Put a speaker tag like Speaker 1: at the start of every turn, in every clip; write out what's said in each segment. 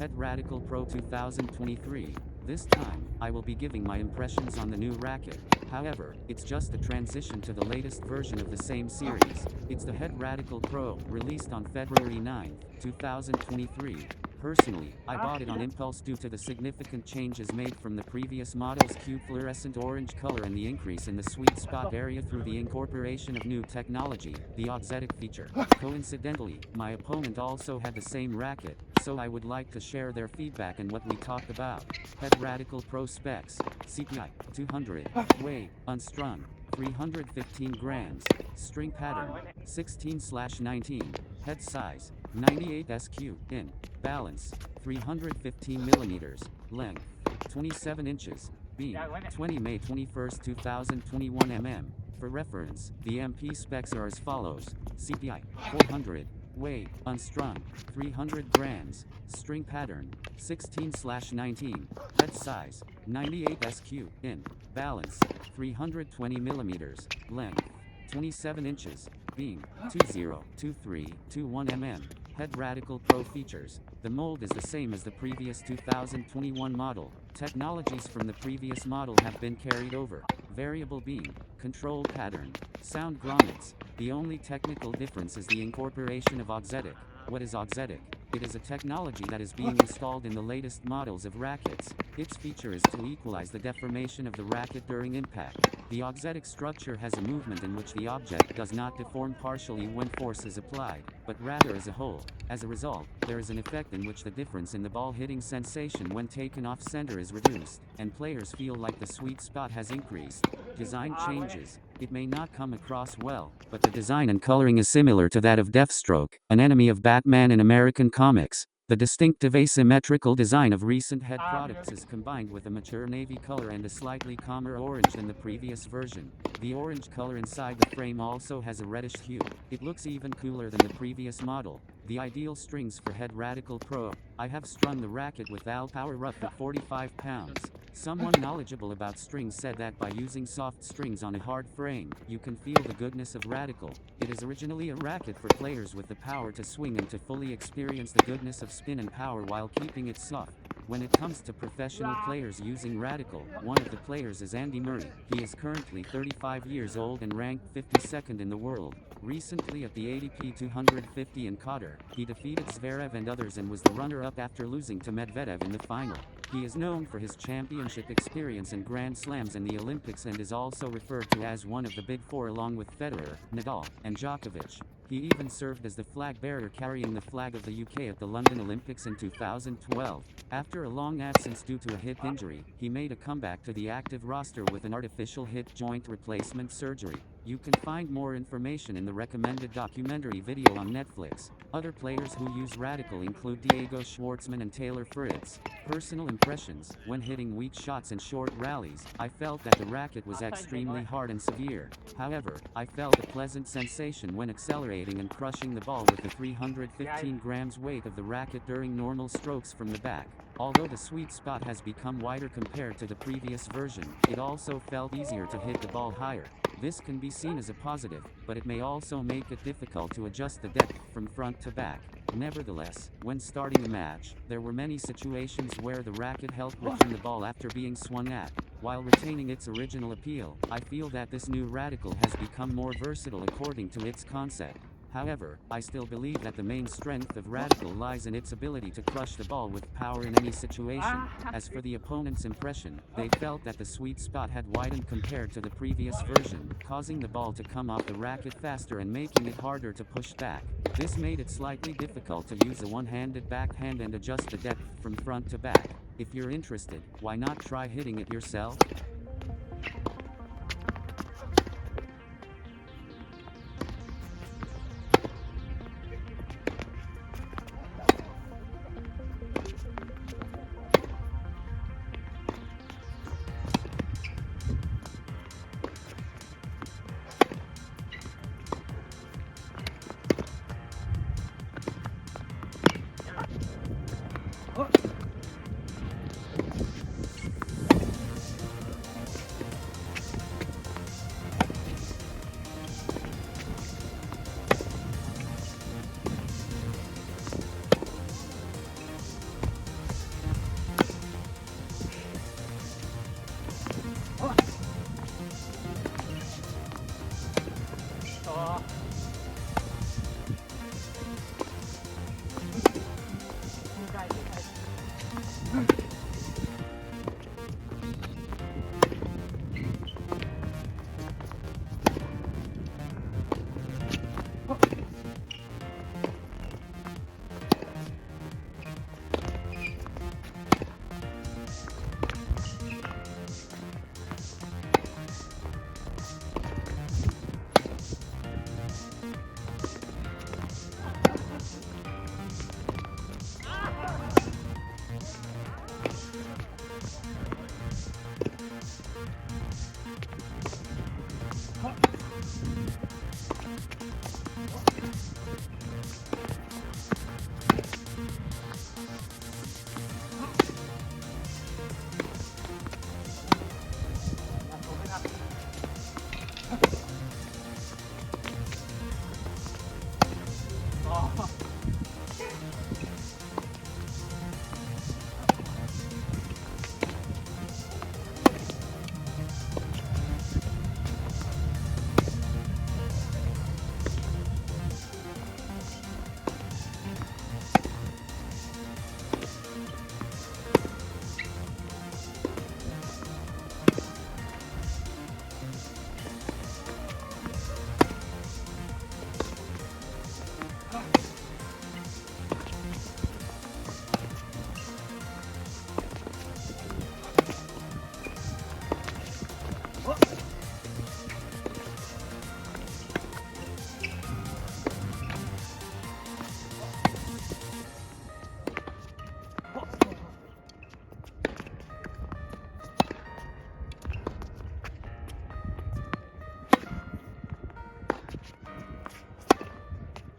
Speaker 1: Het Radical Pro 2023. This time, I will be giving my impressions on the new racket. However, it's just a transition to the latest version of the same series. It's the Het Radical Pro, released on February 9, 2023. Personally, I bought it on impulse due to the significant changes made from the previous model's cute fluorescent orange color and the increase in the sweet spot area through the incorporation of new technology, the auxetic feature. Coincidentally, my opponent also had the same racket, so I would like to share their feedback and what we talked about. Het Radical Pro specs: CPI 200, weight unstrung 315 grams, string pattern 16/19, head size 98 SQ in, balance 315 millimeters, length 27 inches, beam 20 May 21st 2021 mm. For reference, the MP specs are as follows: CPI 400, weight unstrung 300 grams, string pattern 16/19, head size 98 SQ in, balance 320 millimeters, length 27 inches, beam 202321 mm. Het Radical Pro features: the mold is the same as the previous 2021 model. Technologies from the previous model have been carried over. Variable beam, control pattern, sound grommets. The only technical difference is the incorporation of auxetic. What is auxetic? It is a technology that is being installed in the latest models of rackets. Its feature is to equalize the deformation of the racket during impact. The auxetic structure has a movement in which the object does not deform partially when force is applied, but rather as a whole. As a result, there is an effect in which the difference in the ball hitting sensation when taken off center is reduced, and players feel like the sweet spot has increased. Design changes. It may not come across well, but the design and coloring is similar to that of Deathstroke, an enemy of Batman in American comics. The distinctive asymmetrical design of recent head products is combined with a mature navy color and a slightly calmer orange than the previous version. The orange color inside the frame also has a reddish hue. It looks even cooler than the previous model. The ideal strings for Het Radical Pro. I have strung the racket with Al Power Rough at 45 pounds. Someone knowledgeable about strings said that by using soft strings on a hard frame, you can feel the goodness of Radical. It is originally a racket for players with the power to swing and to fully experience the goodness of spin and power while keeping it soft. When it comes to professional players using Radical, one of the players is Andy Murray. He is currently 35 years old and ranked 52nd in the world. Recently at the ATP 250 in Qatar, he defeated Zverev and others and was the runner-up after losing to Medvedev in the final. He is known for his championship experience in Grand Slams and the Olympics and is also referred to as one of the Big Four along with Federer, Nadal, and Djokovic. He even served as the flag bearer carrying the flag of the UK at the London Olympics in 2012. After a long absence due to a hip injury, he made a comeback to the active roster with an artificial hip joint replacement surgery. You can find more information in the recommended documentary video on Netflix. Other players who use Radical include Diego Schwartzman and Taylor Fritz. Personal impressions: when hitting weak shots in short rallies, I felt that the racket was extremely hard and severe. However, I felt a pleasant sensation when accelerating and crushing the ball with the 315 grams weight of the racket during normal strokes from the back. Although the sweet spot has become wider compared to the previous version, it also felt easier to hit the ball higher. This can be seen as a positive, but it may also make it difficult to adjust the depth from front to back. Nevertheless, when starting a match, there were many situations where the racket helped return the ball after being swung at. While retaining its original appeal, I feel that this new Radical has become more versatile according to its concept. However, I still believe that the main strength of Radical lies in its ability to crush the ball with power in any situation. As for the opponent's impression, they felt that the sweet spot had widened compared to the previous version, causing the ball to come off the racket faster and making it harder to push back. This made it slightly difficult to use a one-handed backhand and adjust the depth from front to back. If you're interested, why not try hitting it yourself?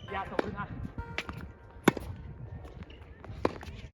Speaker 2: いや、飛ぶな。